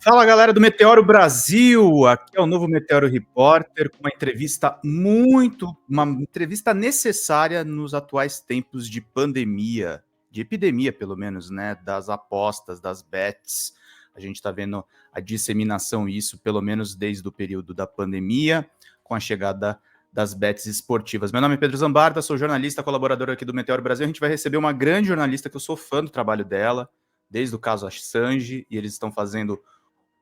Fala galera do Meteoro Brasil, aqui é o novo Meteoro Repórter com uma entrevista necessária nos atuais tempos de pandemia, de epidemia pelo menos, né, das apostas, das bets. A gente está vendo a disseminação isso pelo menos desde o período da pandemia, com a chegada das bets esportivas. Meu nome é Pedro Zambarda, sou jornalista, colaborador aqui do Meteoro Brasil. A gente vai receber uma grande jornalista que eu sou fã do trabalho dela, desde o caso Assange, e eles estão fazendo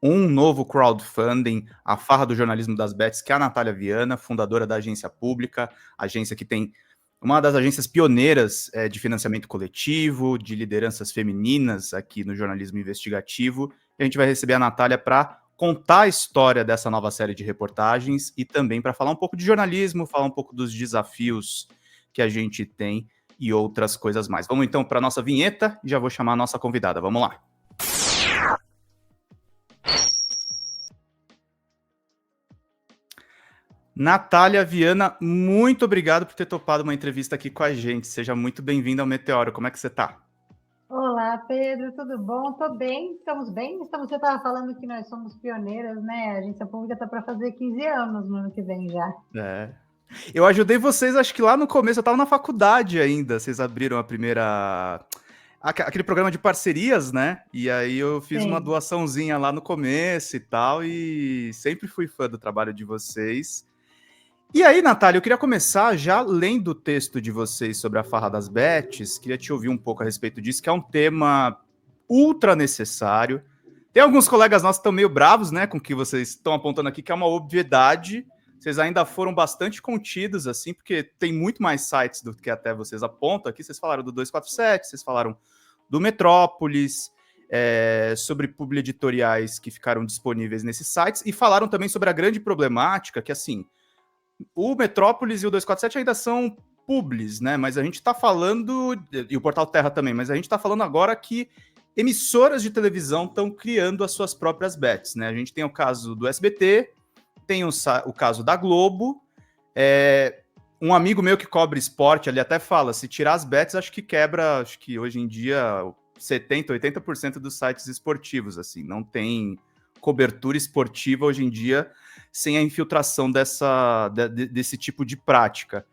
um novo crowdfunding, a farra do jornalismo das bets, que é a Natália Viana, fundadora da Agência Pública, agência que tem uma das agências pioneiras de financiamento coletivo, de lideranças femininas aqui no jornalismo investigativo. E a gente vai receber a Natália para contar a história dessa nova série de reportagens e também para falar um pouco de jornalismo, falar um pouco dos desafios que a gente tem e outras coisas mais. Vamos então para a nossa vinheta e já vou chamar a nossa convidada. Vamos lá. Natália Viana, muito obrigado por ter topado uma entrevista aqui com a gente. Seja muito bem-vinda ao Meteoro. Como é que você está? Olá, Pedro, tudo bom? Estou bem, estamos bem. Você estava falando que nós somos pioneiras, né? A Agência Pública está para fazer 15 anos no ano que vem já. Eu ajudei vocês, acho que lá no começo, eu estava na faculdade ainda. Vocês abriram a primeira... aquele programa de parcerias, né? E aí eu fiz uma doaçãozinha lá no começo e tal, e sempre fui fã do trabalho de vocês. E aí, Natália, eu queria começar já lendo o texto de vocês sobre a farra das bets, queria te ouvir um pouco a respeito disso, que é um tema ultra necessário. Tem alguns colegas nossos que estão meio bravos, né, com o que vocês estão apontando aqui, que é uma obviedade. Vocês ainda foram bastante contidos, assim, porque tem muito mais sites do que até vocês apontam aqui. Vocês falaram do 247, vocês falaram do Metrópolis, sobre publi editoriais que ficaram disponíveis nesses sites, e falaram também sobre a grande problemática, que, assim, o Metrópolis e o 247 ainda são publis, né? Mas a gente está falando, e o Portal Terra também, mas a gente está falando agora que emissoras de televisão estão criando as suas próprias bets, né? A gente tem o caso do SBT, tem o caso da Globo, um amigo meu que cobre esporte, ele até fala, se tirar as bets, acho que quebra, acho que hoje em dia 70%, 80% dos sites esportivos, assim, não tem cobertura esportiva hoje em dia sem a infiltração desse tipo de prática.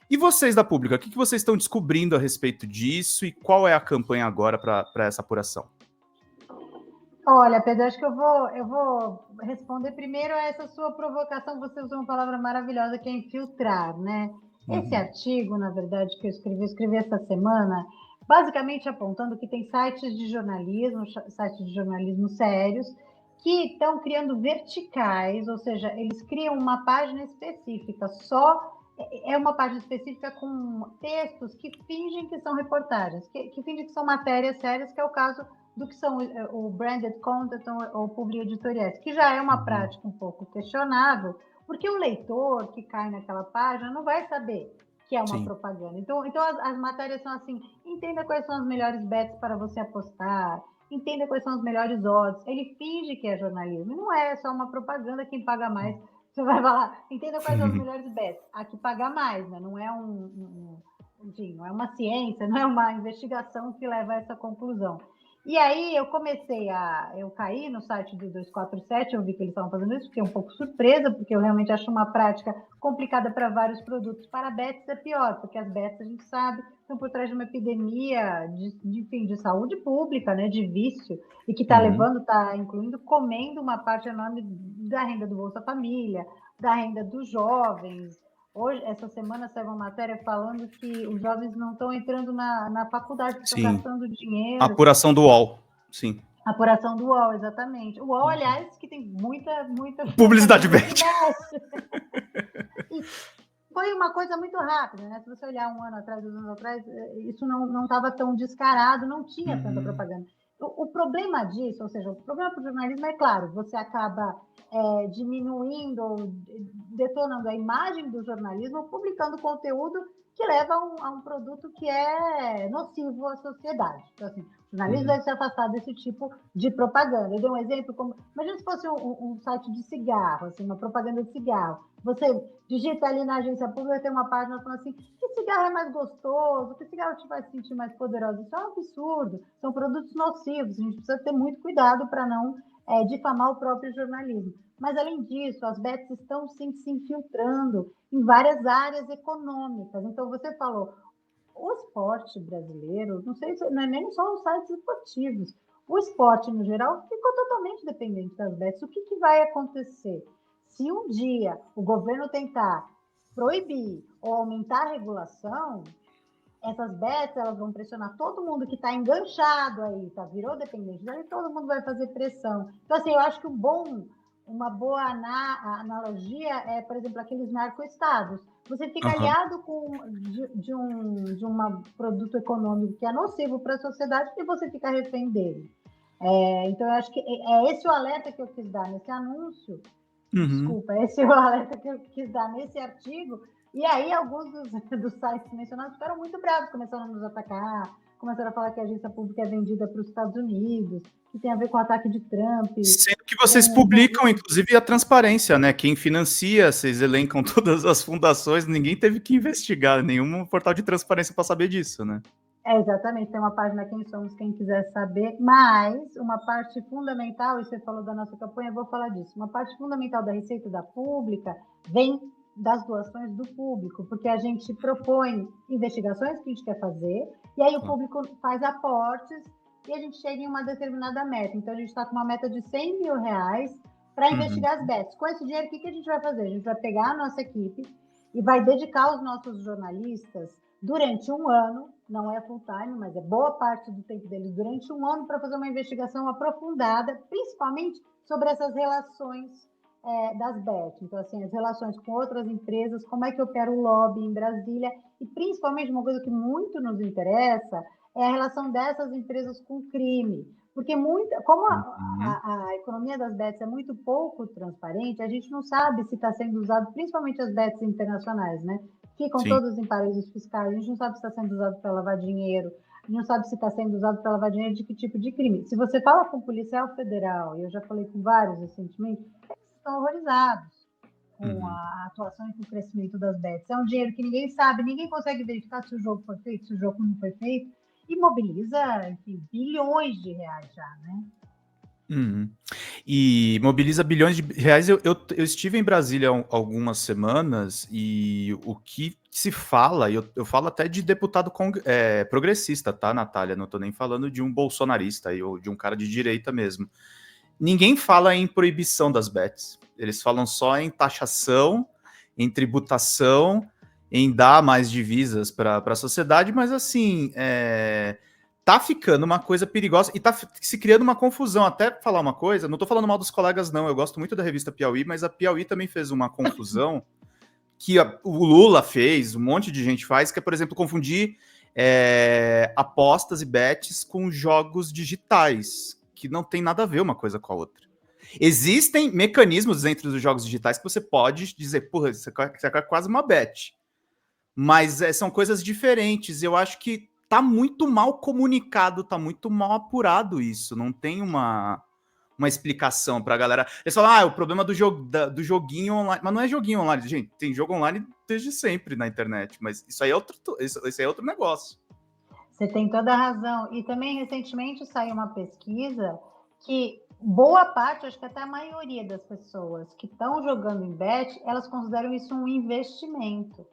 E vocês da Pública, o que vocês estão descobrindo a respeito disso e qual é a campanha agora para essa apuração? Olha, Pedro, acho que eu vou responder primeiro a essa sua provocação. Você usou uma palavra maravilhosa que é infiltrar, né? Esse artigo, na verdade, que eu escrevi essa semana, basicamente apontando que tem sites de jornalismo sérios, que estão criando verticais, ou seja, eles criam uma página específica, é uma página específica com textos que fingem que são reportagens, que fingem que são matérias sérias, que é o caso do que são o branded content ou publi editoriais, que já é uma prática um pouco questionável, porque o leitor que cai naquela página não vai saber que é uma propaganda. Então as matérias são assim, entenda quais são as melhores bets para você apostar, entenda quais são os melhores odds. Ele finge que é jornalismo, e não é só uma propaganda. Quem paga mais, você vai falar, entenda quais são os melhores bets. A que paga mais, né? Não é enfim, não é uma ciência, não é uma investigação que leva a essa conclusão. E aí eu caí no site do 247, eu vi que eles estavam fazendo isso, fiquei um pouco surpresa, porque eu realmente acho uma prática complicada para vários produtos. Para bets é pior, porque as bets, a gente sabe, estão por trás de uma epidemia de saúde pública, né, de vício, e que está comendo uma parte enorme da renda do Bolsa Família, da renda dos jovens. Hoje, essa semana, saiu uma matéria falando que os jovens não estão entrando na faculdade, estão gastando dinheiro. Apuração do UOL, sim. Apuração do UOL, exatamente. O UOL, aliás, que tem muita publicidade bet. E foi uma coisa muito rápida, né? Se você olhar 2 anos atrás, isso não estava tão descarado, não tinha tanta propaganda. O problema disso, ou seja, o problema para o jornalismo é claro, você acaba diminuindo ou detonando a imagem do jornalismo, publicando conteúdo que leva a um produto que é nocivo à sociedade. Então, assim, o jornalismo deve se afastar desse tipo de propaganda. Eu dei um exemplo, imagina se fosse um site de cigarro, assim, uma propaganda de cigarro. Você digita ali na Agência Pública, tem uma página falando assim, que cigarro é mais gostoso, que cigarro te vai se sentir mais poderoso. Isso é um absurdo, são produtos nocivos, a gente precisa ter muito cuidado para não difamar o próprio jornalismo. Mas, além disso, as bets estão sim, se infiltrando em várias áreas econômicas. Então, você falou, o esporte brasileiro, não sei se não é nem só os sites esportivos, o esporte, no geral, ficou totalmente dependente das bets. O que vai acontecer? Se um dia o governo tentar proibir ou aumentar a regulação, essas bets elas vão pressionar todo mundo que está enganchado aí, tá? Virou dependente, aí todo mundo vai fazer pressão. Então, assim, eu acho que uma boa analogia é, por exemplo, aqueles narcoestados. Você fica aliado de um produto econômico que é nocivo para a sociedade e você fica refém dele. Então, eu acho que é esse o alerta que eu quis dar nesse anúncio. Desculpa, esse é o alerta que eu quis dar nesse artigo. E aí, alguns dos sites mencionados ficaram muito bravos, começaram a nos atacar, começaram a falar que a agência pública é vendida para os Estados Unidos, que tem a ver com o ataque de Trump. Sendo que vocês publicam, inclusive, a transparência, né? Quem financia, vocês elencam todas as fundações, ninguém teve que investigar nenhum portal de transparência para saber disso, né? Exatamente, tem uma página Quem Somos, quem quiser saber, mas uma parte fundamental, e você falou da nossa campanha, eu vou falar disso, uma parte fundamental da receita da pública vem das doações do público, porque a gente propõe investigações que a gente quer fazer, e aí o público faz aportes e a gente chega em uma determinada meta. Então, a gente está com uma meta de R$100 mil para investigar as bets. Com esse dinheiro, o que a gente vai fazer? A gente vai pegar a nossa equipe e vai dedicar os nossos jornalistas durante um ano, não é full time, mas é boa parte do tempo deles durante um ano para fazer uma investigação aprofundada, principalmente sobre essas relações das bets. Então, assim, as relações com outras empresas, como é que opera o lobby em Brasília, e principalmente uma coisa que muito nos interessa é a relação dessas empresas com o crime. Porque como a economia das bets é muito pouco transparente, a gente não sabe se está sendo usado, principalmente as bets internacionais, né? Ficam todos em paraísos fiscais, a gente não sabe se está sendo usado para lavar dinheiro, a gente não sabe se está sendo usado para lavar dinheiro de que tipo de crime. Se você fala com o policial federal, e eu já falei com vários recentemente, eles estão horrorizados com a atuação e com o crescimento das bets. É um dinheiro que ninguém sabe, ninguém consegue verificar se o jogo foi feito, se o jogo não foi feito, e mobiliza, enfim, bilhões de reais já, né? E mobiliza bilhões de reais. Eu estive em Brasília há algumas semanas e o que se fala, eu falo até de deputado progressista, tá, Natália? Não tô nem falando de um bolsonarista ou de um cara de direita mesmo. Ninguém fala em proibição das bets. Eles falam só em taxação, em tributação, em dar mais divisas para a sociedade, mas assim, tá ficando uma coisa perigosa e tá se criando uma confusão. Até falar uma coisa, não tô falando mal dos colegas, não. Eu gosto muito da revista Piauí, mas a Piauí também fez uma confusão que o Lula fez, um monte de gente faz, que é, por exemplo, confundir apostas e bets com jogos digitais, que não tem nada a ver uma coisa com a outra. Existem mecanismos dentro dos jogos digitais que você pode dizer, porra, isso é quase uma bet. Mas são coisas diferentes. Eu acho que tá muito mal comunicado, tá muito mal apurado isso. Não tem uma explicação pra galera. Eles falam, o problema do joguinho online. Mas não é joguinho online, gente. Tem jogo online desde sempre na internet. Mas isso aí é outro negócio. Você tem toda a razão. E também, recentemente, saiu uma pesquisa que boa parte, acho que até a maioria das pessoas que estão jogando em bet, elas consideram isso um investimento.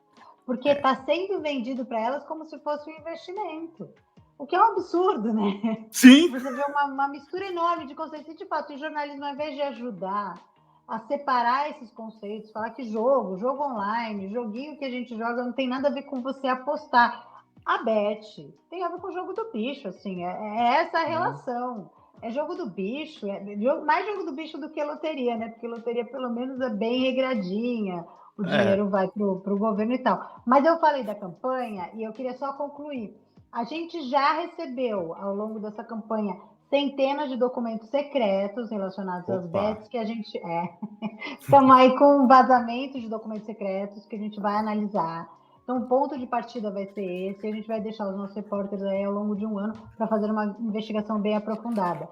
Porque está sendo vendido para elas como se fosse um investimento. O que é um absurdo, né? Sim. Você vê uma mistura enorme de conceitos. E, de fato, o jornalismo, ao invés de ajudar a separar esses conceitos, falar que jogo online, joguinho que a gente joga não tem nada a ver com você apostar. A bet tem a ver com o jogo do bicho, assim, é essa a relação. É jogo do bicho, mais jogo do bicho do que loteria, né? Porque loteria, pelo menos, é bem regradinha, o dinheiro vai para o governo e tal. Mas eu falei da campanha e eu queria só concluir. A gente já recebeu, ao longo dessa campanha, centenas de documentos secretos relacionados às bets que a gente... Estamos aí com vazamento de documentos secretos que a gente vai analisar. Então, o ponto de partida vai ser esse. A gente vai deixar os nossos repórteres aí ao longo de um ano para fazer uma investigação bem aprofundada.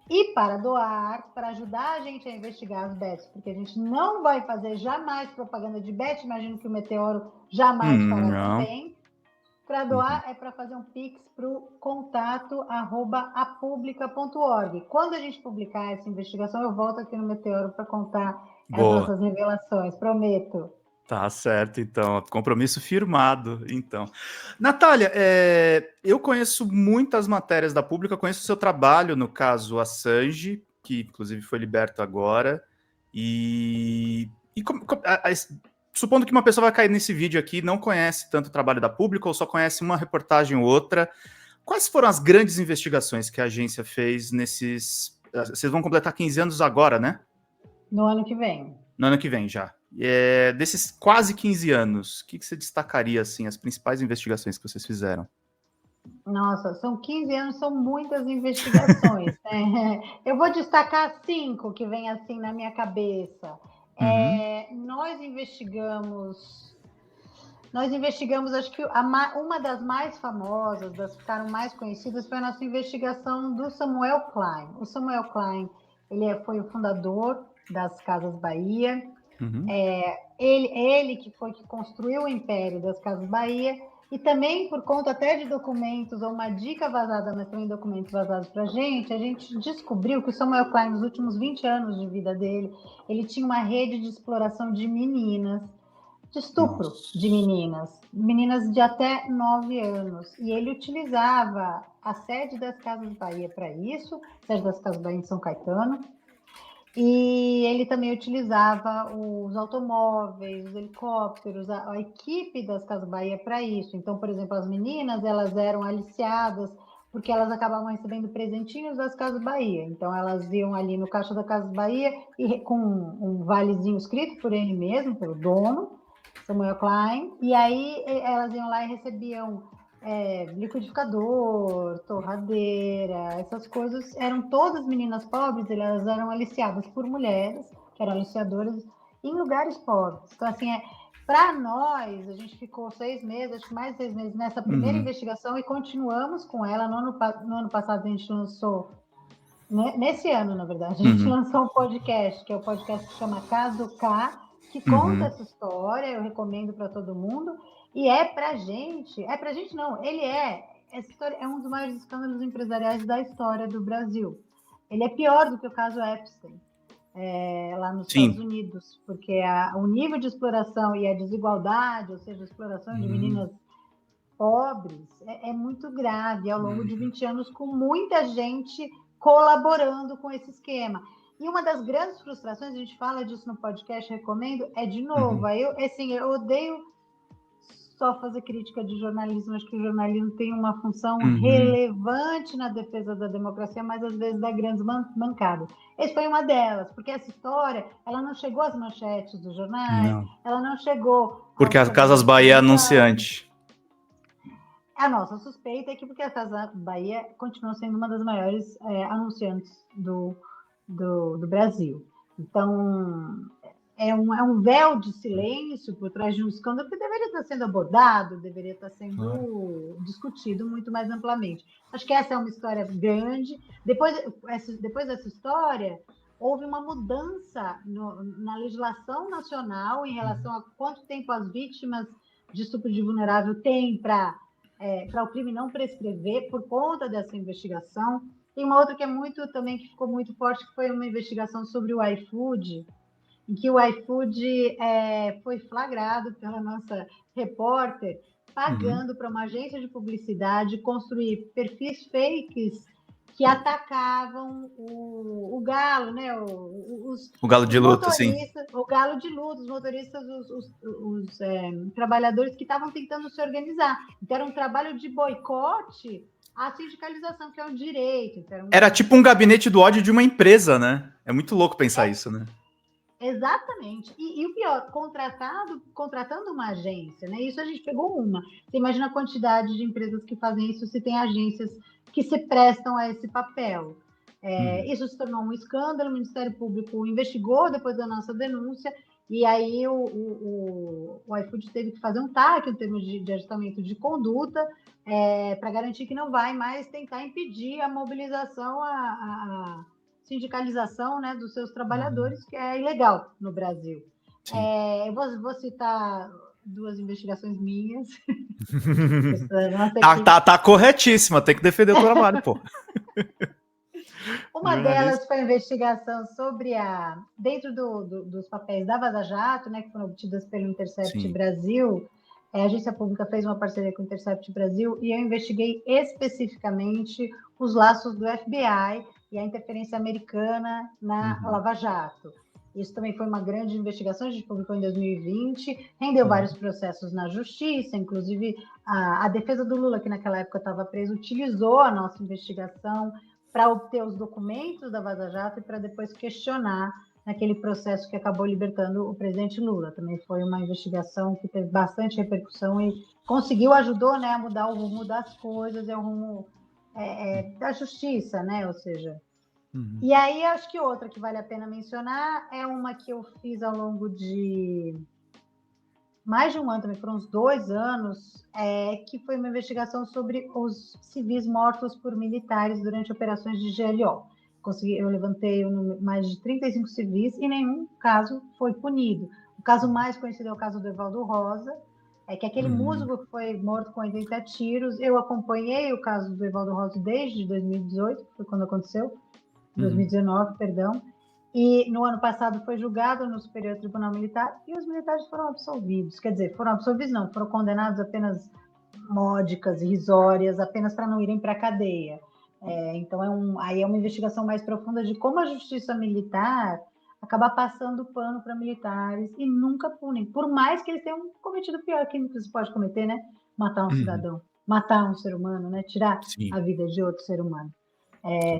E para doar, para ajudar a gente a investigar as bets, porque a gente não vai fazer jamais propaganda de bet, imagino que o Meteoro jamais fará também. Para doar é para fazer um pix para o contato@apublica.org. Quando a gente publicar essa investigação, eu volto aqui no Meteoro para contar as Boa. nossas revelações, prometo. Tá certo, então. Compromisso firmado, então. Natália, eu conheço muitas matérias da Pública, conheço o seu trabalho, no caso Assange, que inclusive foi liberto agora, supondo que uma pessoa vai cair nesse vídeo aqui, não conhece tanto o trabalho da Pública, ou só conhece uma reportagem ou outra, quais foram as grandes investigações que a agência fez nesses... Vocês vão completar 15 anos agora, né? No ano que vem. No ano que vem já. Desses quase 15 anos, o que você destacaria, assim, as principais investigações que vocês fizeram? Nossa, são 15 anos, são muitas investigações. Né? Eu vou destacar 5 que vem assim na minha cabeça. Nós investigamos, acho que uma das mais famosas, das que ficaram mais conhecidas, foi a nossa investigação do Samuel Klein. O Samuel Klein, foi o fundador das Casas Bahia. Ele que foi que construiu o império das Casas Bahia, e também por conta até de documentos, ou uma dica vazada, mas também documentos vazados para a gente descobriu que o Samuel Klein, nos últimos 20 anos de vida dele, ele tinha uma rede de exploração de meninas, de estupro de meninas de até 9 anos. E ele utilizava a sede das Casas Bahia para isso, a sede das Casas Bahia em São Caetano, e ele também utilizava os automóveis, os helicópteros, a equipe das Casas Bahia para isso. Então, por exemplo, as meninas, elas eram aliciadas porque elas acabavam recebendo presentinhos das Casas Bahia. Então, elas iam ali no caixa da Casas Bahia e com um valezinho escrito por ele mesmo, pelo dono, Samuel Klein, e aí elas iam lá e recebiam liquidificador, torradeira, essas coisas. Eram todas meninas pobres, elas eram aliciadas por mulheres, que eram aliciadoras, em lugares pobres. Então, assim, para nós, a gente ficou 6 meses, acho que mais de 6 meses, nessa primeira investigação, e continuamos com ela. No ano passado, a gente lançou, nesse ano, na verdade, a gente lançou um podcast, que é o podcast que chama Caso K, que conta essa história, eu recomendo para todo mundo, e essa história é um dos maiores escândalos empresariais da história do Brasil. Ele é pior do que o caso Epstein, lá nos Estados Unidos, porque o nível de exploração e a desigualdade, ou seja, a exploração de meninas pobres, é muito grave, ao longo de 20 anos, com muita gente colaborando com esse esquema. E uma das grandes frustrações, a gente fala disso no podcast, recomendo, de novo, eu odeio só fazer crítica de jornalismo, acho que o jornalismo tem uma função relevante na defesa da democracia, mas às vezes dá grandes mancadas. Essa foi uma delas, porque essa história, ela não chegou às manchetes dos jornais, ela não chegou... Porque a Casas Bahia é anunciante. A nossa suspeita é que porque a Casa Bahia continua sendo uma das maiores anunciantes do Brasil. Então, é um véu de silêncio por trás de um escândalo que deveria estar sendo abordado, deveria estar sendo discutido muito mais amplamente. Acho que essa é uma história grande. Depois dessa história, houve uma mudança na legislação nacional em relação a quanto tempo as vítimas de estupro de vulnerável têm para o crime não prescrever por conta dessa investigação. Tem uma outra que que ficou muito forte, que foi uma investigação sobre o iFood, em que o iFood foi flagrado pela nossa repórter pagando para uma agência de publicidade construir perfis fakes que atacavam o galo, né? O galo de luto, sim. O galo de luto, os motoristas, os trabalhadores que estavam tentando se organizar. Então, era um trabalho de boicote à sindicalização, que é um direito. Então, era tipo um gabinete do ódio de uma empresa, né? É muito louco pensar isso, né? Exatamente. E o pior, contratando uma agência, né? Isso a gente pegou uma. Você imagina a quantidade de empresas que fazem isso, se tem agências que se prestam a esse papel. Isso se tornou um escândalo, o Ministério Público investigou depois da nossa denúncia, e aí o iFood teve que fazer um TAC, um termo de ajustamento de conduta, para garantir que não vai mais tentar impedir a mobilização, a sindicalização, né, dos seus trabalhadores, que é ilegal no Brasil. Eu vou citar 2 investigações minhas. Tá corretíssima, tem que defender o trabalho, pô. Uma delas foi a investigação sobre dentro dos papéis da Vaza Jato, né, que foram obtidas pelo Intercept Brasil. A agência pública fez uma parceria com o Intercept Brasil e eu investiguei especificamente os laços do FBI e a interferência americana na Lava Jato. Isso também foi uma grande investigação, a gente publicou em 2020, rendeu vários processos na justiça, inclusive a defesa do Lula, que naquela época estava preso, utilizou a nossa investigação para obter os documentos da Vaza Jato e para depois questionar naquele processo que acabou libertando o presidente Lula. Também foi uma investigação que teve bastante repercussão e ajudou, né, a mudar o rumo das coisas, o rumo da justiça, né, ou seja... E aí, acho que outra que vale a pena mencionar é uma que eu fiz ao longo de mais de um ano, também foram uns 2 anos, que foi uma investigação sobre os civis mortos por militares durante operações de GLO. Eu levantei mais de 35 civis e nenhum caso foi punido. O caso mais conhecido é o caso do Evaldo Rosa, que aquele músico que foi morto com 80 tiros. Eu acompanhei o caso do Evaldo Rosa desde 2018, que foi quando aconteceu, 2019, perdão. E no ano passado foi julgado no Superior Tribunal Militar e os militares foram absolvidos. Quer dizer, foram absolvidos não, foram condenados apenas módicas, irrisórias, apenas para não irem para a cadeia. Então, aí é uma investigação mais profunda de como a justiça militar acaba passando pano para militares e nunca punem, por mais que eles tenham cometido o pior que se pode cometer, né? Matar um cidadão, matar um ser humano, né? Tirar a vida de outro ser humano.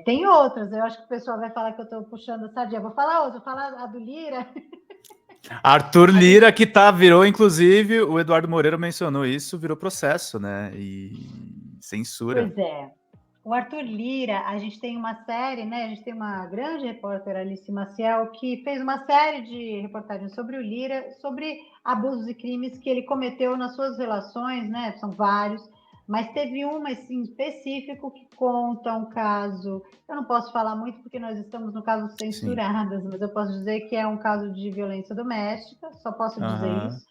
Tem outras, eu acho que o pessoal vai falar que eu estou puxando a sardinha. Vou falar outra, vou falar a do Lira. Arthur Lira, que virou, inclusive, o Eduardo Moreira mencionou isso, virou processo, né? E censura. Pois é. O Arthur Lira, a gente tem uma série, né? A gente tem uma grande repórter, Alice Maciel, que fez uma série de reportagens sobre o Lira, sobre abusos e crimes que ele cometeu nas suas relações, né? São vários. Mas teve uma assim, específico que conta um caso. Eu não posso falar muito porque nós estamos no caso censuradas, mas eu posso dizer que é um caso de violência doméstica, só posso dizer isso.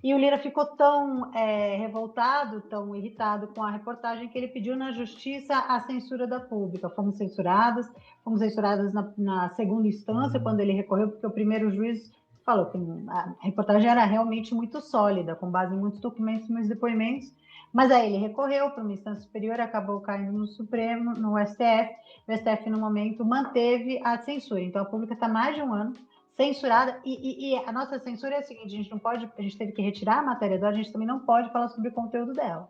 E o Lira ficou tão revoltado, tão irritado com a reportagem que ele pediu na justiça a censura da pública. Fomos censuradas na segunda instância, quando ele recorreu, porque o primeiro juiz falou que a reportagem era realmente muito sólida, com base em muitos documentos, muitos depoimentos. Mas aí ele recorreu para uma instância superior, acabou caindo no Supremo, no STF. O STF, no momento, manteve a censura. Então, a pública está mais de um ano censurada. E a nossa censura é a seguinte: a gente não pode, a gente teve que retirar a matéria dela, a gente também não pode falar sobre o conteúdo dela.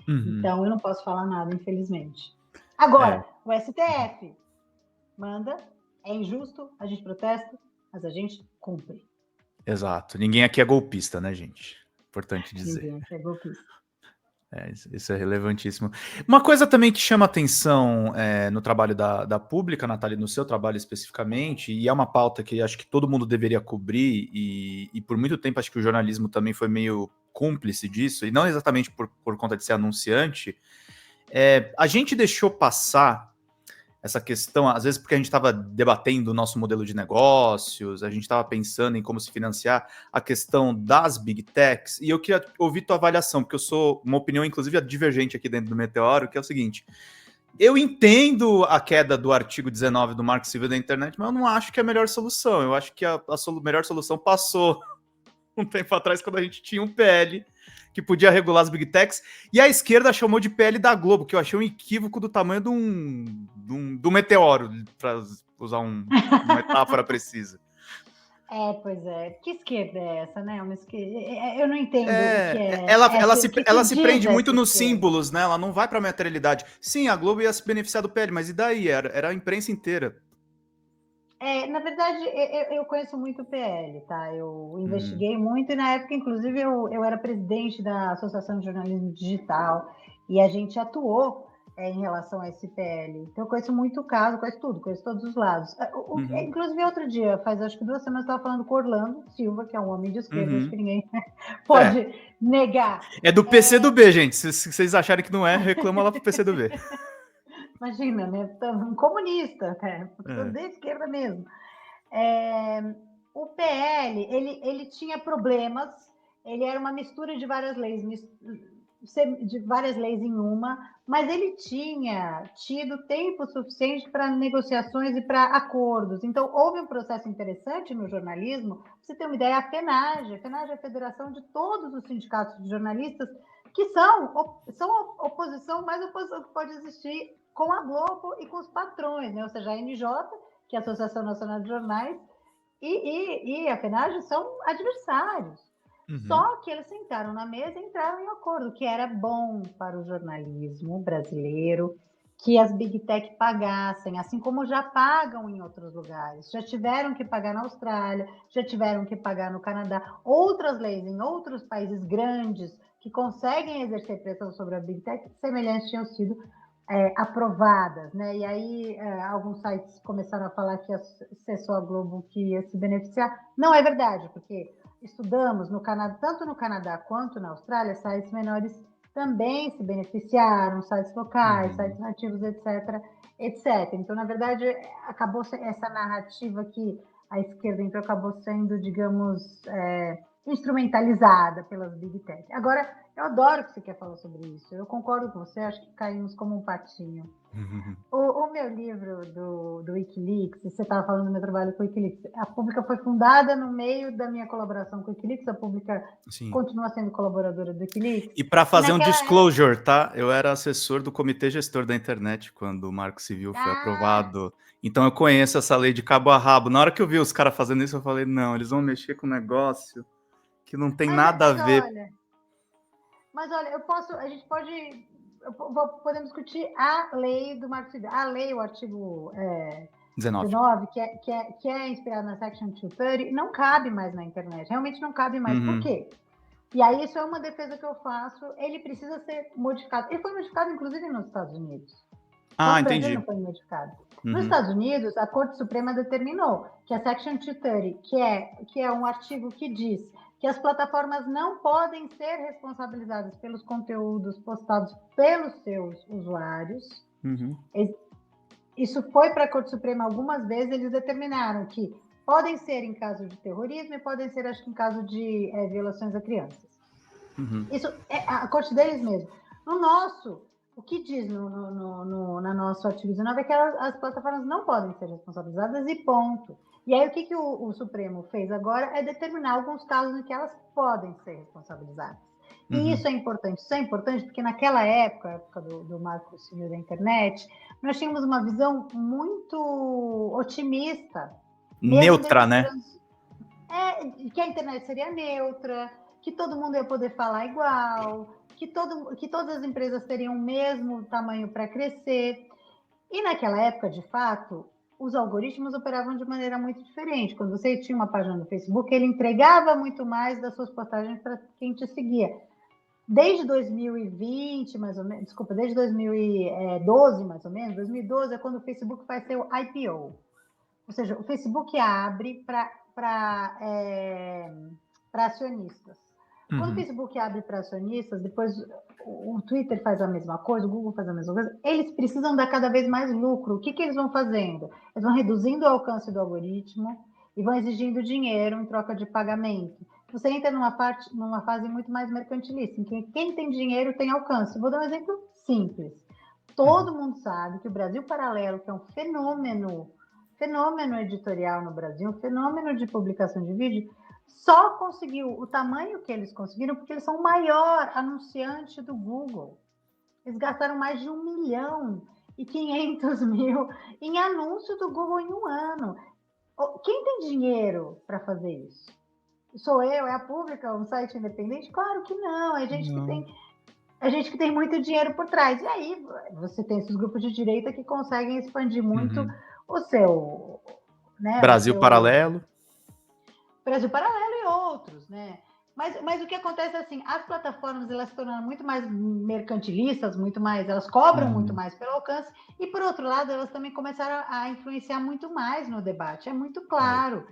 Então, eu não posso falar nada, infelizmente. Agora, o STF manda, é injusto, a gente protesta, mas a gente cumpre. Exato. Ninguém aqui é golpista, né, gente? Importante dizer. Ninguém aqui é golpista. Isso é relevantíssimo. Uma coisa também que chama atenção no trabalho da Pública, Natália, no seu trabalho especificamente, e é uma pauta que acho que todo mundo deveria cobrir, e por muito tempo acho que o jornalismo também foi meio cúmplice disso, e não exatamente por conta de ser anunciante, a gente deixou passar essa questão, às vezes porque a gente estava debatendo o nosso modelo de negócios, a gente estava pensando em como se financiar, a questão das Big Techs, e eu queria ouvir tua avaliação, porque eu sou uma opinião, inclusive, divergente aqui dentro do Meteoro, que é o seguinte: eu entendo a queda do artigo 19 do Marco Civil da Internet, mas eu não acho que é a melhor solução. Eu acho que a melhor solução passou um tempo atrás, quando a gente tinha um PL que podia regular as Big Techs, e a esquerda chamou de PL da Globo, que eu achei um equívoco do tamanho de um meteoro, para usar uma metáfora precisa. Pois é. Que esquerda é essa, né? Eu não entendo o que é. Ela se prende muito nos símbolos, né? Ela não vai para a materialidade. Sim, a Globo ia se beneficiar do PL, mas e daí? Era a imprensa inteira. Na verdade, eu conheço muito o PL, tá? Eu investiguei muito, e na época, inclusive, eu era presidente da Associação de Jornalismo Digital, e a gente atuou em relação a esse PL. Então, eu conheço muito o caso, conheço tudo, conheço todos os lados. Inclusive, outro dia, faz acho que 2 semanas, eu estava falando com o Orlando Silva, que é um homem de esquerda, acho que ninguém pode negar. É do PCdoB, gente. Se vocês acharem que não é, reclama lá pro PCdoB. Imagina, né? Um comunista, da esquerda mesmo. O PL, ele tinha problemas ele era uma mistura de várias leis, em uma, mas ele tinha tido tempo suficiente para negociações e para acordos. Então, houve um processo interessante no jornalismo. Pra você ter uma ideia, a FENAGE é a federação de todos os sindicatos de jornalistas, que são oposição, mais oposição que pode existir com a Globo e com os patrões, né? Ou seja, a NJ, que é a Associação Nacional de Jornais, e a FENAGE são adversários. Só que eles sentaram na mesa e entraram em acordo, que era bom para o jornalismo brasileiro, que as Big Tech pagassem, assim como já pagam em outros lugares. Já tiveram que pagar na Austrália, já tiveram que pagar no Canadá. Outras leis em outros países grandes que conseguem exercer pressão sobre a Big Tech, semelhantes tinham sido aprovadas, né? E aí alguns sites começaram a falar que ia ser só a Globo que ia se beneficiar. Não é verdade, porque estudamos no Canadá, tanto no Canadá quanto na Austrália, sites menores também se beneficiaram, sites locais, sites nativos, etc, etc. Então, na verdade, acabou essa narrativa que a esquerda então acabou sendo, digamos, instrumentalizada pelas Big Tech. Agora, eu adoro que você quer falar sobre isso. Eu concordo com você, acho que caímos como um patinho. O meu livro do Wikileaks, você estava falando do meu trabalho com o Wikileaks, a Pública foi fundada no meio da minha colaboração com o Wikileaks, a Pública continua sendo colaboradora do Wikileaks. E para fazer um disclosure, tá? Eu era assessor do Comitê Gestor da Internet quando o Marco Civil foi aprovado. Então eu conheço essa lei de cabo a rabo. Na hora que eu vi os caras fazendo isso, eu falei, não, eles vão mexer com um negócio que não tem nada a ver. Mas olha, a gente pode... podemos discutir a lei do Marco Civil. A lei, o artigo 19, que é inspirado na Section 230, não cabe mais na internet. Realmente não cabe mais. Por quê? E aí isso é uma defesa que eu faço. Ele precisa ser modificado. Ele foi modificado, inclusive, nos Estados Unidos. Entendi. Brasil não foi modificado. Nos Estados Unidos, a Corte Suprema determinou que a Section 230, que é um artigo que diz que as plataformas não podem ser responsabilizadas pelos conteúdos postados pelos seus usuários. Isso foi para a Corte Suprema algumas vezes. Eles determinaram que podem ser em caso de terrorismo e podem ser, acho que, em caso de violações a crianças. Isso é a Corte deles mesmo. No nosso, o que diz no nosso artigo 19 é que as plataformas não podem ser responsabilizadas e ponto. E aí o que o Supremo fez agora é determinar alguns casos em que elas podem ser responsabilizadas. E isso é importante. Isso é importante porque naquela época do Marco Civil da Internet, nós tínhamos uma visão muito otimista. Neutra, né? Que a internet seria neutra, que todo mundo ia poder falar igual, que todas as empresas teriam o mesmo tamanho para crescer. E naquela época, de fato, os algoritmos operavam de maneira muito diferente. Quando você tinha uma página no Facebook, ele entregava muito mais das suas postagens para quem te seguia. Desde 2020, mais ou menos, desculpa, desde 2012, mais ou menos, 2012 é quando o Facebook faz seu IPO. Ou seja, o Facebook abre para acionistas. Quando o Facebook abre para acionistas, depois o Twitter faz a mesma coisa, o Google faz a mesma coisa, eles precisam dar cada vez mais lucro. O que eles vão fazendo? Eles vão reduzindo o alcance do algoritmo e vão exigindo dinheiro em troca de pagamento. Você entra numa fase muito mais mercantilista, em que quem tem dinheiro tem alcance. Vou dar um exemplo simples. Todo mundo sabe que o Brasil Paralelo, que é um fenômeno editorial no Brasil, um fenômeno de publicação de vídeo, só conseguiu o tamanho que eles conseguiram porque eles são o maior anunciante do Google. Eles gastaram mais de 1.500.000 em anúncio do Google em um ano. Quem tem dinheiro para fazer isso? Sou eu? É a Pública? Um site independente? Claro que não. É gente que tem muito dinheiro por trás. E aí você tem esses grupos de direita que conseguem expandir muito o seu... Né, Brasil Paralelo. Brasil Paralelo e outros, né? Mas o que acontece é assim, as plataformas elas se tornam muito mais mercantilistas, elas cobram muito mais pelo alcance, e por outro lado, elas também começaram a influenciar muito mais no debate, é muito claro.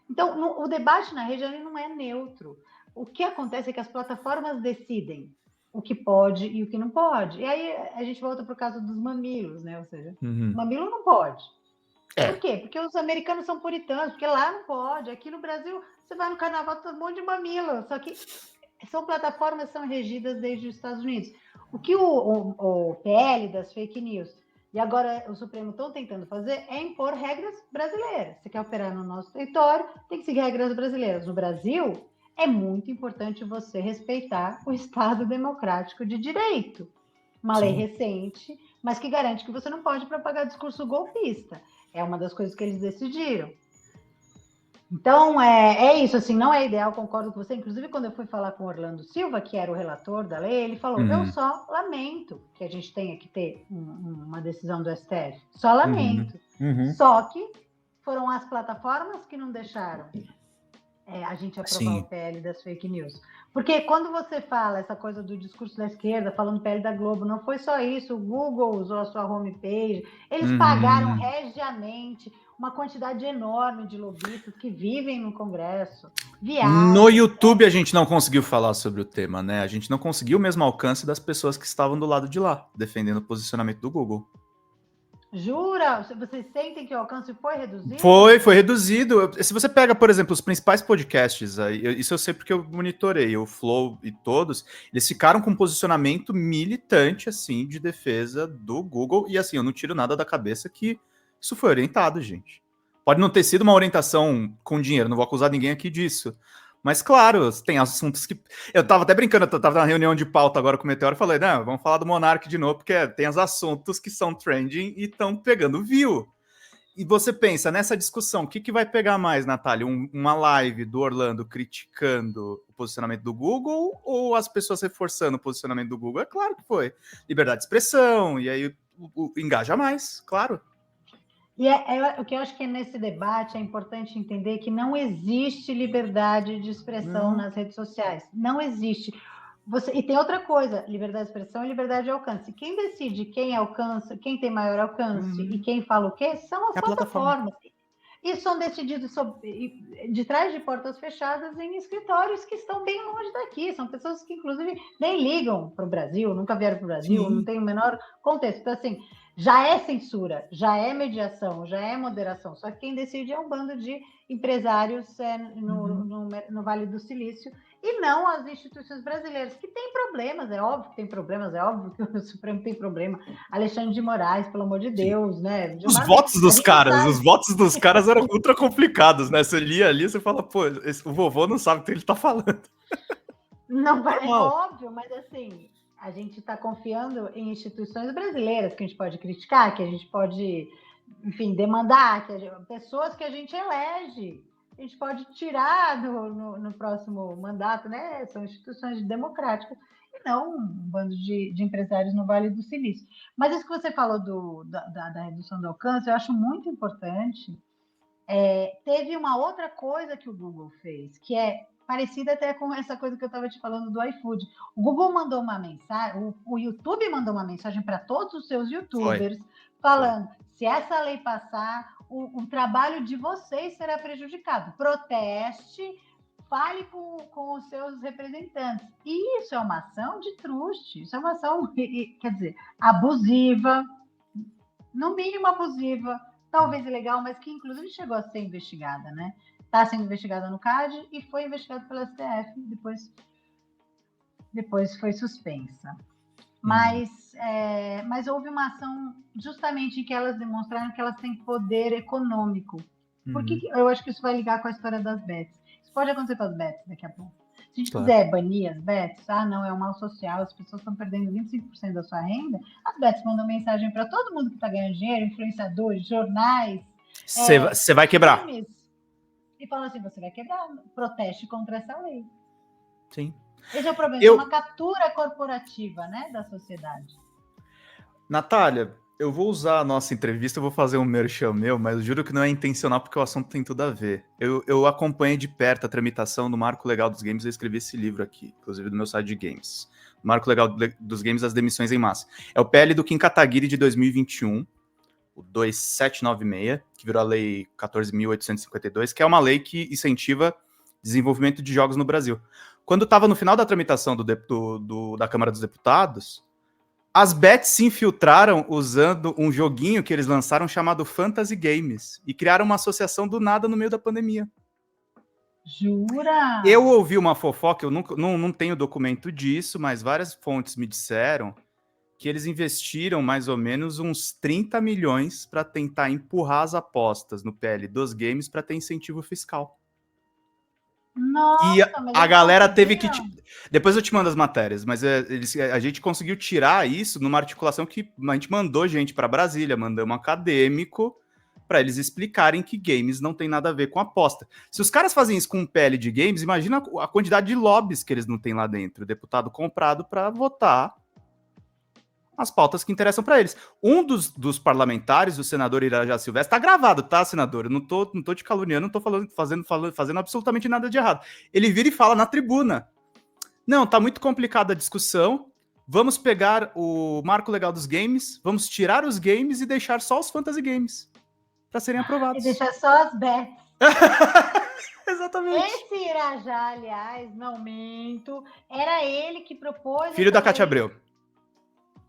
Então, o debate na rede ele não é neutro. O que acontece é que as plataformas decidem o que pode e o que não pode. E aí a gente volta para o caso dos mamilos, né? Ou seja, o mamilo não pode. Por quê? Porque os americanos são puritanos, porque lá não pode. Aqui no Brasil, você vai no carnaval, tem um monte de mamilo. Só que são plataformas que são regidas desde os Estados Unidos. O que o PL das fake news e agora o Supremo estão tentando fazer é impor regras brasileiras. Você quer operar no nosso território, tem que seguir regras brasileiras. No Brasil, é muito importante você respeitar o Estado democrático de direito. Uma lei recente, mas que garante que você não pode propagar discurso golpista. É uma das coisas que eles decidiram. Então, é isso, assim, não é ideal, concordo com você. Inclusive, quando eu fui falar com o Orlando Silva, que era o relator da lei, ele falou, eu só lamento que a gente tenha que ter uma decisão do STF. Só lamento. Só que foram as plataformas que não deixaram a gente aprovar o PL das fake news. Porque quando você fala essa coisa do discurso da esquerda, falando PL da Globo, não foi só isso, o Google usou a sua homepage, eles pagaram regiamente uma quantidade enorme de lobistas que vivem no Congresso. No YouTube a gente não conseguiu falar sobre o tema, né? A gente não conseguiu o mesmo alcance das pessoas que estavam do lado de lá, defendendo o posicionamento do Google. Jura? Vocês sentem que o alcance foi reduzido? Foi reduzido. Se você pega, por exemplo, os principais podcasts, isso eu sei porque eu monitorei, o Flow e todos, eles ficaram com um posicionamento militante, assim, de defesa do Google, e assim, eu não tiro nada da cabeça que isso foi orientado, gente. Pode não ter sido uma orientação com dinheiro, não vou acusar ninguém aqui disso. Mas, claro, tem assuntos que... Eu tava até brincando, eu tava na reunião de pauta agora com o Meteoro e falei, não, vamos falar do Monark de novo, porque tem os assuntos que são trending e estão pegando view. E você pensa, nessa discussão, o que vai pegar mais, Natália? Uma live do Orlando criticando o posicionamento do Google ou as pessoas reforçando o posicionamento do Google? É claro que foi. Liberdade de expressão, e aí engaja mais, claro. E o que eu acho que nesse debate é importante entender que não existe liberdade de expressão nas redes sociais. Não existe. E tem outra coisa, liberdade de expressão e liberdade de alcance. Quem decide quem alcança, quem tem maior alcance e quem fala o quê, são as plataformas. E são decididos de trás de portas fechadas em escritórios que estão bem longe daqui. São pessoas que, inclusive, nem ligam para o Brasil, nunca vieram para o Brasil, não tem o menor contexto. Então, assim, já é censura, já é mediação, já é moderação. Só que quem decide é um bando de empresários no Vale do Silício e não as instituições brasileiras, que têm problemas, é óbvio que tem problemas, é óbvio que o Supremo tem problema. Alexandre de Moraes, pelo amor de Deus, né? Os votos dos caras eram ultra complicados, né? Você lia ali, você fala, pô, o vovô não sabe o que ele tá falando. Não, é óbvio, mas assim, a gente está confiando em instituições brasileiras que a gente pode criticar, que a gente pode, enfim, demandar, pessoas que a gente elege, a gente pode tirar no próximo mandato, né? São instituições democráticas e não um bando de empresários no Vale do Silício. Mas isso que você falou da redução do alcance, eu acho muito importante. Teve uma outra coisa que o Google fez, que é parecida até com essa coisa que eu estava te falando do iFood. O Google mandou uma mensagem, o YouTube mandou uma mensagem para todos os seus YouTubers, falando, se essa lei passar, o trabalho de vocês será prejudicado. Proteste, fale com os seus representantes. E isso é uma ação de truste, isso é uma ação, quer dizer, abusiva, no mínimo abusiva, talvez ilegal, mas que inclusive chegou a ser investigada, né? Está sendo investigada no CAD e foi investigada pela STF, depois foi suspensa. Mas houve uma ação justamente em que elas demonstraram que elas têm poder econômico. Porque eu acho que isso vai ligar com a história das bets. Isso pode acontecer com as bets daqui a pouco. Se a gente quiser banir as bets, não, é um mal social, as pessoas estão perdendo 25% da sua renda, as bets mandam mensagem para todo mundo que está ganhando dinheiro, influenciadores, jornais. Você vai quebrar. E falam assim, você vai quebrar, proteste contra essa lei. Sim. Esse é o problema, é uma captura corporativa, né, da sociedade. Natália, eu vou usar a nossa entrevista, eu vou fazer um merchan meu, mas eu juro que não é intencional porque o assunto tem tudo a ver. Eu acompanhei de perto a tramitação do Marco Legal dos Games, eu escrevi esse livro aqui, inclusive do meu site de games. Marco Legal dos Games, as demissões em massa. É o PL do Kim Kataguiri de 2021, o 2796, que virou a lei 14.852, que é uma lei que incentiva desenvolvimento de jogos no Brasil. Quando estava no final da tramitação da Câmara dos Deputados, As bets se infiltraram usando um joguinho que eles lançaram chamado Fantasy Games e criaram uma associação do nada no meio da pandemia. Jura? Eu ouvi uma fofoca, eu não tenho documento disso, mas várias fontes me disseram que eles investiram mais ou menos uns 30 milhões para tentar empurrar as apostas no PL dos games para ter incentivo fiscal. Nossa, E mas a eles galera teve conseguiram? que... Depois eu te mando as matérias, mas a gente conseguiu tirar isso numa articulação que a gente mandou gente para Brasília, mandamos um acadêmico para eles explicarem que games não tem nada a ver com aposta. Se os caras fazem isso com um PL de games, imagina a quantidade de lobbies que eles não têm lá dentro. O deputado comprado para votar as pautas que interessam para eles. Um dos parlamentares, o senador Irajá Silvestre, tá gravado, tá, senador? Eu não tô te caluniando, não tô fazendo absolutamente nada de errado. Ele vira e fala na tribuna: não, tá muito complicada a discussão, vamos pegar o marco legal dos games, vamos tirar os games e deixar só os fantasy games para serem aprovados. E deixar só as bets. Exatamente. Esse Irajá, aliás, não minto, era ele que propôs... Filho da Cátia Abreu.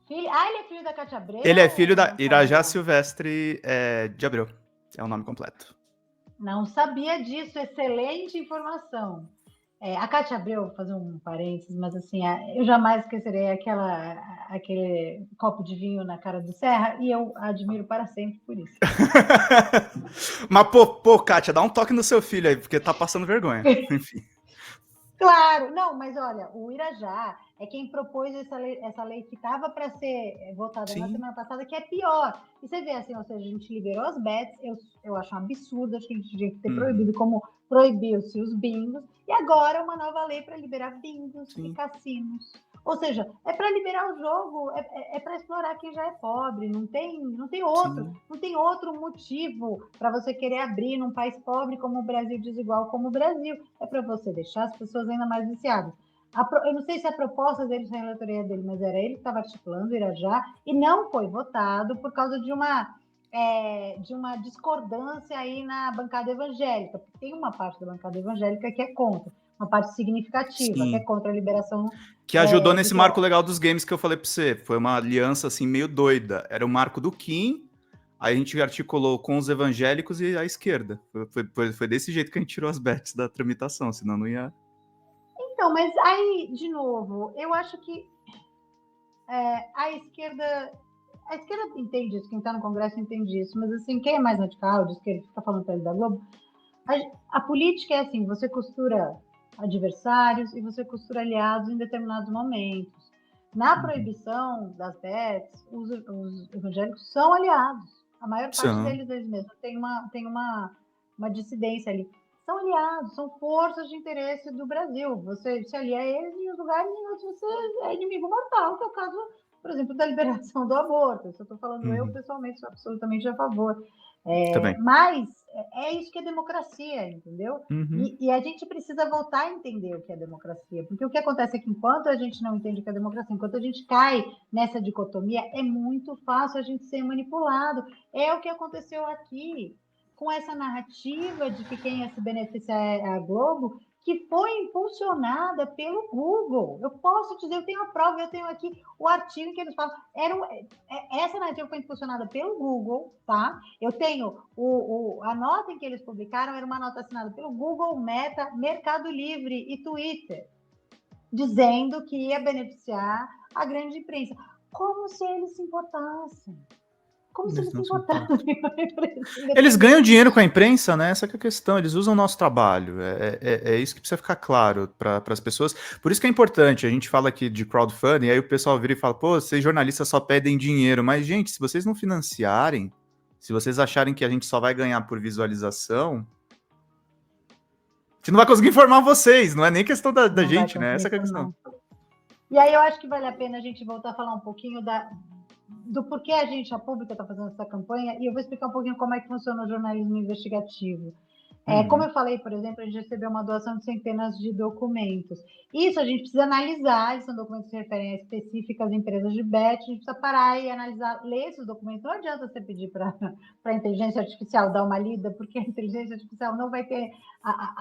Ele é filho da Cátia Abreu? Ele é filho da Irajá Silvestre de Abreu. É o nome completo. Não sabia disso, excelente informação. A Cátia Abreu, vou fazer um parênteses, mas assim, eu jamais esquecerei aquele copo de vinho na cara do Serra, e eu a admiro para sempre por isso. Mas, pô, Kátia, dá um toque no seu filho aí, porque tá passando vergonha. Enfim. Claro, não, mas olha, o Irajá é quem propôs essa lei que estava para ser votada na semana passada, que é pior. E você vê assim, ou seja, a gente liberou as bets, eu acho um absurdo, acho que a gente tinha que ter proibido, como proibiu-se os bingos, e agora uma nova lei para liberar bingos e cassinos. Ou seja, é para liberar o jogo, é para explorar quem já é pobre, não tem outro motivo para você querer abrir num país pobre como o Brasil, desigual como o Brasil. É para você deixar as pessoas ainda mais viciadas. Eu não sei se a proposta dele na relatoria dele, mas era ele que estava articulando, Irajá, e não foi votado por causa de uma discordância aí na bancada evangélica, porque tem uma parte da bancada evangélica que é contra, uma parte significativa, que é contra a liberação. Que ajudou nesse marco legal dos games que eu falei para você. Foi uma aliança assim meio doida. Era o marco do Kim, aí a gente articulou com os evangélicos e a esquerda. Foi desse jeito que a gente tirou as bets da tramitação, senão não ia... Então, mas aí, de novo, eu acho que a esquerda entende isso, quem está no Congresso entende isso, mas assim, quem é mais radical, de esquerda, fica falando para ele da Globo, a política é assim, você costura adversários e você costura aliados em determinados momentos. Na proibição das bets, os evangélicos são aliados. A maior parte deles mesmos tem uma dissidência ali. São aliados, são forças de interesse do Brasil. Você se alia a eles em uns lugares em outros você é inimigo mortal, que é o caso, por exemplo, da liberação do aborto. Isso eu estou falando eu, pessoalmente, sou absolutamente a favor. Mas é isso que é democracia, entendeu? E a gente precisa voltar a entender o que é democracia, porque o que acontece é que enquanto a gente não entende o que é democracia, enquanto a gente cai nessa dicotomia, é muito fácil a gente ser manipulado. É o que aconteceu aqui com essa narrativa de que quem ia se beneficiar é a Globo, que foi impulsionada pelo Google. Eu posso dizer, eu tenho a prova, eu tenho aqui o artigo que eles falam. Essa narrativa foi impulsionada pelo Google, tá? Eu tenho a nota em que eles publicaram, era uma nota assinada pelo Google, Meta, Mercado Livre e Twitter, dizendo que ia beneficiar a grande imprensa. Como se eles se importassem. Como se eles se importassem. Eles ganham dinheiro com a imprensa, né? Essa que é a questão. Eles usam o nosso trabalho. É isso que precisa ficar claro para as pessoas. Por isso que é importante. A gente fala aqui de crowdfunding, aí o pessoal vira e fala, pô, vocês jornalistas só pedem dinheiro. Mas, gente, se vocês não financiarem, se vocês acharem que a gente só vai ganhar por visualização, a gente não vai conseguir informar vocês. Não é nem questão da gente, né? Essa que é a questão. E aí eu acho que vale a pena a gente voltar a falar um pouquinho do porquê a pública está fazendo essa campanha, e eu vou explicar um pouquinho como é que funciona o jornalismo investigativo. Como eu falei, por exemplo, a gente recebeu uma doação de centenas de documentos. Isso a gente precisa analisar, são documentos que se referem a específicas empresas de bet, a gente precisa parar e analisar, ler esses documentos. Não adianta você pedir para a inteligência artificial dar uma lida, porque a inteligência artificial não vai ter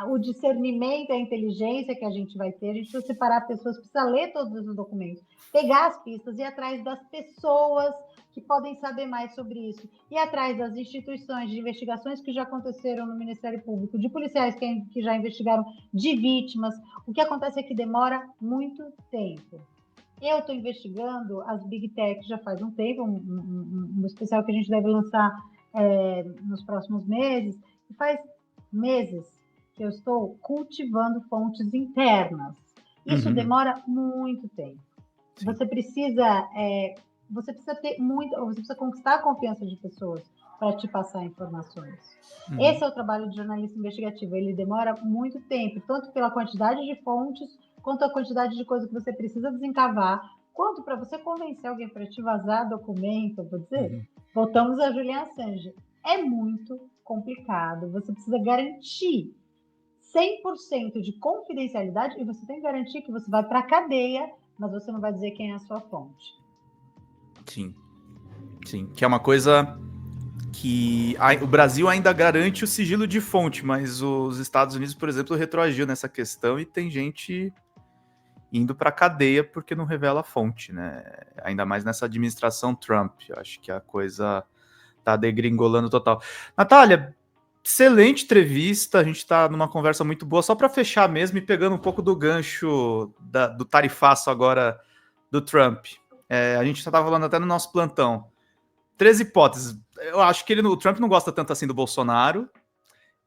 o discernimento, a inteligência que a gente vai ter. A gente precisa separar pessoas, precisa ler todos os documentos, pegar as pistas e ir atrás das pessoas que podem saber mais sobre isso, e atrás das instituições de investigações que já aconteceram no Ministério Público, de policiais que já investigaram, de vítimas. O que acontece é que demora muito tempo. Eu estou investigando as Big Tech já faz um tempo, um especial que a gente deve lançar nos próximos meses, e faz meses que eu estou cultivando fontes internas. Isso demora muito tempo. Sim. Você precisa ter você precisa conquistar a confiança de pessoas para te passar informações. Esse é o trabalho de jornalista investigativo, ele demora muito tempo, tanto pela quantidade de fontes, quanto a quantidade de coisas que você precisa desencavar, quanto para você convencer alguém para te vazar documento, vou dizer, voltamos a Julian Assange. É muito complicado, você precisa garantir 100% de confidencialidade e você tem que garantir que você vai para a cadeia, mas você não vai dizer quem é a sua fonte. Sim, sim, que é uma coisa que o Brasil ainda garante o sigilo de fonte, mas os Estados Unidos, por exemplo, retroagiu nessa questão e tem gente indo para a cadeia porque não revela a fonte, né? Ainda mais nessa administração Trump. Eu acho que a coisa tá degringolando total. Natália, excelente entrevista, a gente tá numa conversa muito boa. Só para fechar mesmo e pegando um pouco do gancho do tarifaço agora do Trump. A gente já estava falando até no nosso plantão. 3 hipóteses. Eu acho que o Trump não gosta tanto assim do Bolsonaro.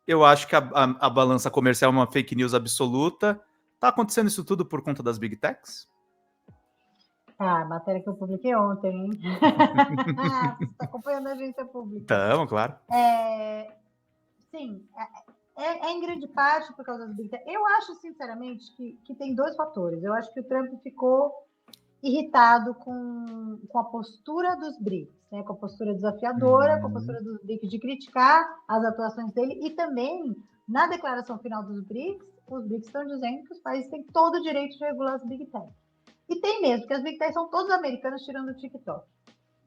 Eu acho que a balança comercial é uma fake news absoluta. Tá acontecendo isso tudo por conta das Big Techs? A matéria que eu publiquei ontem, hein? Você está acompanhando a agência pública. Estamos, claro. Sim, em grande parte por causa das Big Tech. Eu acho, sinceramente, que tem 2 fatores. Eu acho que o Trump ficou irritado com a postura dos BRICS, né? Com a postura desafiadora, com a postura dos BRICS de criticar as atuações dele, e também, na declaração final dos BRICS, os BRICS estão dizendo que os países têm todo o direito de regular as Big Tech. E tem mesmo, porque as Big Tech são todos americanos tirando o TikTok.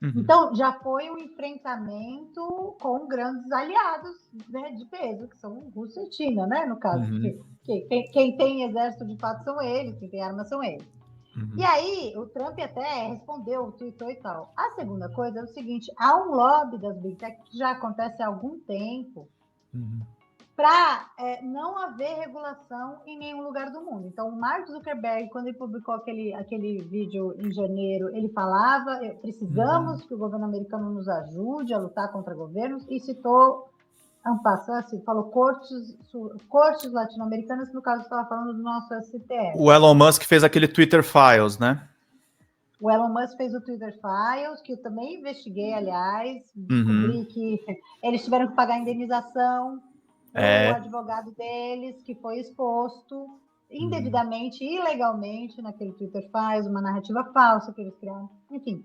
Então, já foi um enfrentamento com grandes aliados, né, de peso, que são Rússia e China, né, no caso. Quem tem exército, de fato, são eles, quem tem armas são eles. E aí, o Trump até respondeu, tweetou e tal. A segunda coisa é o seguinte, há um lobby das Big Tech que já acontece há algum tempo para não haver regulação em nenhum lugar do mundo. Então, o Mark Zuckerberg, quando ele publicou aquele vídeo em janeiro, ele falava, precisamos que o governo americano nos ajude a lutar contra governos, e citou, assim, falou cortes latino-americanas, que no caso estava falando do nosso STF. O Elon Musk fez aquele Twitter Files, né? O Elon Musk fez o Twitter Files, que eu também investiguei, aliás, descobri que eles tiveram que pagar indenização para o advogado deles, que foi exposto indevidamente, ilegalmente, naquele Twitter Files, uma narrativa falsa que eles criaram. Enfim,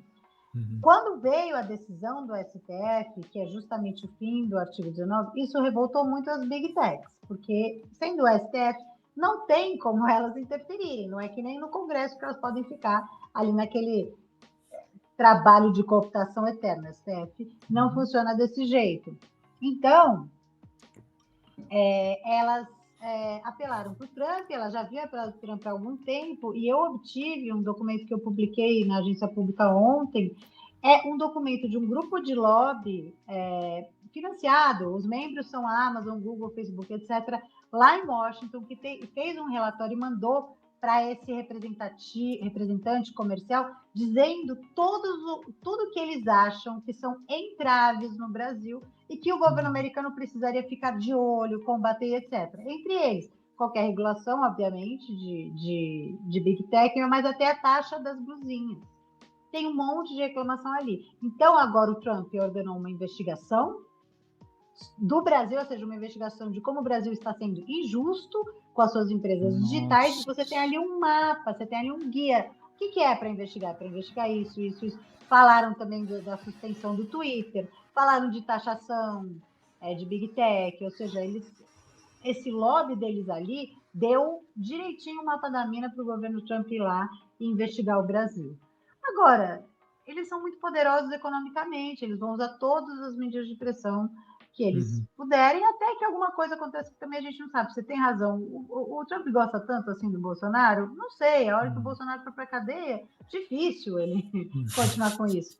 quando veio a decisão do STF, que é justamente o fim do artigo 19, isso revoltou muito as Big Techs, porque, sendo o STF, não tem como elas interferirem, não é que nem no Congresso que elas podem ficar ali naquele trabalho de cooptação eterna. STF não funciona desse jeito. Então, elas apelaram para o Trump, ela já havia apelado para o Trump há algum tempo, e eu obtive um documento que eu publiquei na agência pública ontem, um documento de um grupo de lobby financiado, os membros são a Amazon, Google, Facebook, etc., lá em Washington, que fez um relatório e mandou para esse representante comercial, dizendo tudo que eles acham que são entraves no Brasil e que o governo americano precisaria ficar de olho, combater, etc. Entre eles, qualquer regulação, obviamente, de Big Tech, mas até a taxa das blusinhas. Tem um monte de reclamação ali. Então, agora o Trump ordenou uma investigação do Brasil, ou seja, uma investigação de como o Brasil está sendo injusto com as suas empresas digitais. Você tem ali um mapa, você tem ali um guia. O que é para investigar? Para investigar isso. Falaram também da suspensão do Twitter, falaram de taxação de Big Tech, ou seja, eles esse lobby deles ali deu direitinho o mapa da mina para o governo Trump ir lá e investigar o Brasil. Agora, eles são muito poderosos economicamente, eles vão usar todas as medidas de pressão que eles puderem, até que alguma coisa aconteça que também a gente não sabe. Você tem razão. O Trump gosta tanto assim do Bolsonaro? Não sei. A hora que o Bolsonaro for para a cadeia, difícil ele continuar com isso.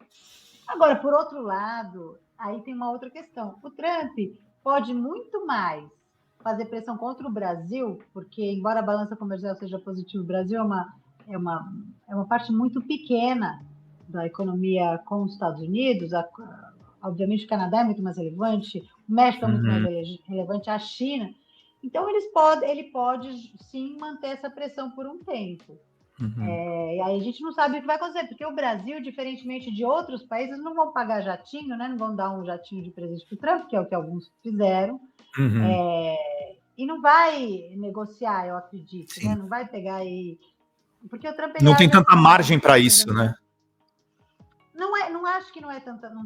Agora, por outro lado, aí tem uma outra questão. O Trump pode muito mais fazer pressão contra o Brasil, porque, embora a balança comercial seja positiva, o Brasil é uma parte muito pequena da economia com os Estados Unidos. Obviamente, o Canadá é muito mais relevante, o México é muito mais relevante, a China. Então, ele pode, sim, manter essa pressão por um tempo. E aí a gente não sabe o que vai acontecer, porque o Brasil, diferentemente de outros países, não vão pagar jatinho, né? Não vão dar um jatinho de presente para o Trump, que é o que alguns fizeram. E não vai negociar, eu acredito, né? Não vai pegar e... Porque o Trump, não tem tanta margem para isso, né? Não acho que não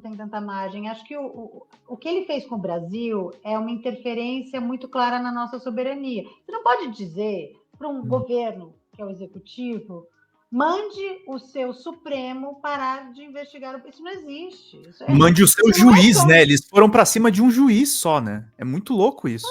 tem tanta margem. Acho que o que ele fez com o Brasil é uma interferência muito clara na nossa soberania. Você não pode dizer para um governo, que é o executivo, mande o seu Supremo parar de investigar. Isso não existe. Mande o seu juiz, né? Eles foram para cima de um juiz só, né? É muito louco isso.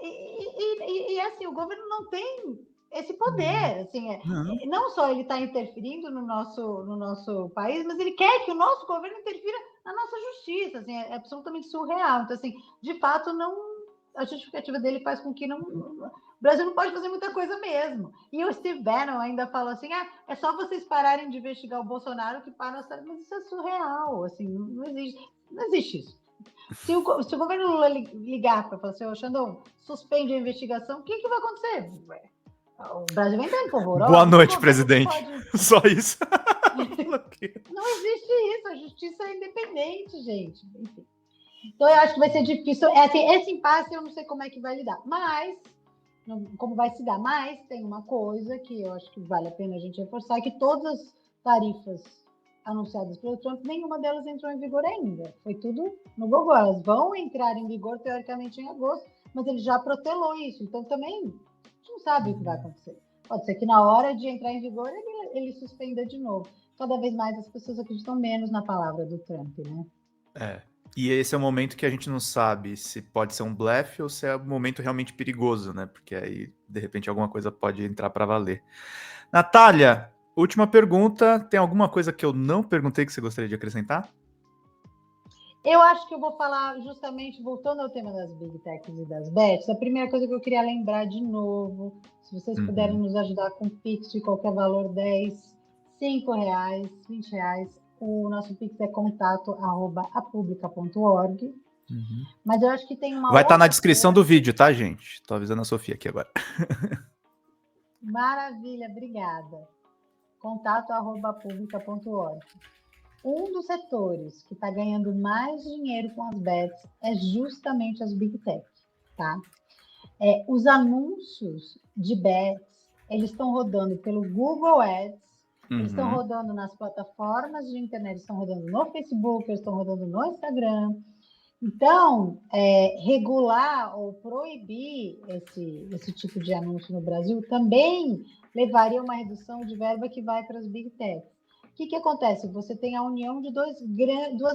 E assim, o governo não tem esse poder, assim, não só ele está interferindo no nosso país, mas ele quer que o nosso governo interfira na nossa justiça, assim, é absolutamente surreal. Então, assim, de fato, a justificativa dele faz com que o Brasil não pode fazer muita coisa mesmo. E o Steve Bannon ainda fala assim, é só vocês pararem de investigar o Bolsonaro que param, mas isso é surreal, assim, não existe isso. Se o governo Lula ligar para falar assim, Xandão, suspende a investigação, o que vai acontecer? O Brasil vai entrar em polvorosa. Boa noite, presidente. Só isso. Não existe isso. A justiça é independente, gente. Enfim. Então, eu acho que vai ser difícil. Esse impasse eu não sei como é que vai lidar. Mas, como vai se dar? Mas tem uma coisa que eu acho que vale a pena a gente reforçar, que todas as tarifas anunciadas pelo Trump, nenhuma delas entrou em vigor ainda. Foi tudo no gogó. Elas vão entrar em vigor, teoricamente, em agosto, mas ele já protelou isso. Então, também, a gente não sabe o que vai acontecer. Pode ser que na hora de entrar em vigor, ele suspenda de novo. Cada vez mais as pessoas acreditam menos na palavra do Trump, né? E esse é o momento que a gente não sabe se pode ser um blefe ou se é um momento realmente perigoso, né? Porque aí, de repente, alguma coisa pode entrar para valer. Natália, última pergunta. Tem alguma coisa que eu não perguntei que você gostaria de acrescentar? Eu acho que eu vou falar justamente, voltando ao tema das Big Techs e das bets, a primeira coisa que eu queria lembrar de novo, se vocês puderem nos ajudar com Pix de qualquer valor, 10, 5 reais, 20 reais, o nosso Pix é contato@apublica.org. Mas eu acho que tem uma Vai estar na descrição do vídeo, tá, gente? Tô avisando a Sofia aqui agora. Maravilha, obrigada. contato@apublica.org. Um dos setores que está ganhando mais dinheiro com as bets é justamente as Big Tech, tá? Os anúncios de bets, eles estão rodando pelo Google Ads, eles estão rodando nas plataformas de internet, estão rodando no Facebook, eles estão rodando no Instagram. Então, regular ou proibir esse tipo de anúncio no Brasil também levaria a uma redução de verba que vai para as Big Tech. O que acontece? Você tem a união de duas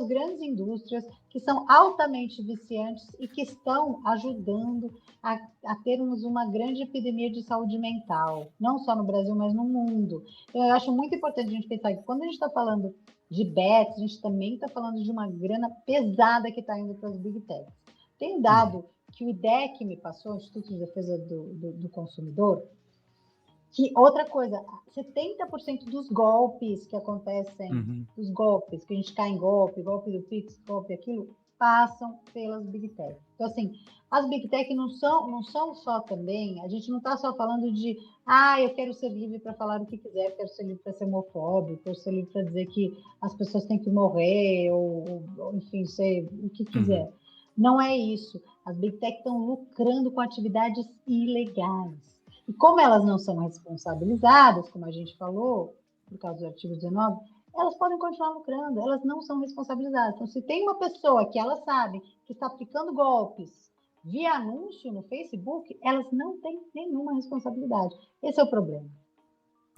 grandes indústrias que são altamente viciantes e que estão ajudando a termos uma grande epidemia de saúde mental, não só no Brasil, mas no mundo. Então, eu acho muito importante a gente pensar que quando a gente está falando de bets, a gente também está falando de uma grana pesada que está indo para as Big Techs. Tem um dado que o IDEC me passou, o Instituto de Defesa do Consumidor, que outra coisa, 70% dos golpes que acontecem, dos golpes, que a gente cai em golpe do Pix, golpe aquilo, passam pelas Big Tech. Então, assim, as Big Tech não são só também, a gente não está só falando de, eu quero ser livre para falar o que quiser, eu quero ser livre para ser homofóbico, eu quero ser livre para dizer que as pessoas têm que morrer, ou enfim, ser o que quiser. Não é isso. As Big Tech estão lucrando com atividades ilegais. E como elas não são responsabilizadas, como a gente falou, por causa do artigo 19, elas podem continuar lucrando, elas não são responsabilizadas. Então, se tem uma pessoa que ela sabe que está aplicando golpes via anúncio no Facebook, elas não têm nenhuma responsabilidade. Esse é o problema.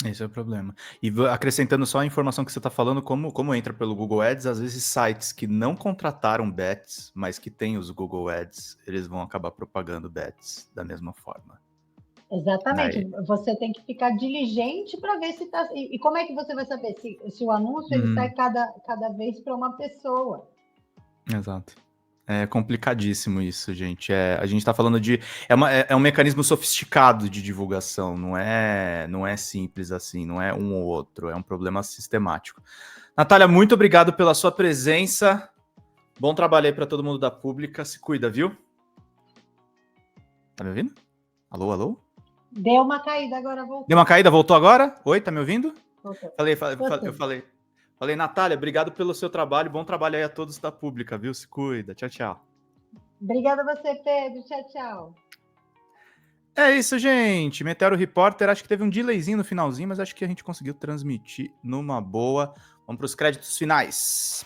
Esse é o problema. E acrescentando só a informação que você está falando, como entra pelo Google Ads, às vezes sites que não contrataram bets, mas que têm os Google Ads, eles vão acabar propagando bets da mesma forma. Exatamente. Você tem que ficar diligente para ver se está... E como é que você vai saber se o anúncio ele sai cada vez para uma pessoa? Exato. É complicadíssimo isso, gente. A gente está falando de... É um mecanismo sofisticado de divulgação, não é simples assim, não é um ou outro, é um problema sistemático. Natália, muito obrigado pela sua presença. Bom trabalho aí para todo mundo da Pública. Se cuida, viu? Tá me ouvindo? Alô, alô? Deu uma caída, agora voltou. Deu uma caída, voltou agora? Oi, tá me ouvindo? Voltou. Falei, Natália, obrigado pelo seu trabalho. Bom trabalho aí a todos da Pública, viu? Se cuida. Tchau, tchau. Obrigada a você, Pedro. Tchau, tchau. É isso, gente. Meteoro Repórter, acho que teve um delayzinho no finalzinho, mas acho que a gente conseguiu transmitir numa boa. Vamos para os créditos finais.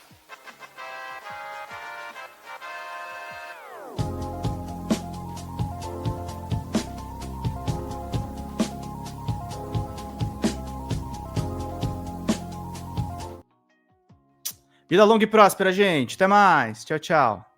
Vida longa e próspera, gente. Até mais. Tchau, tchau.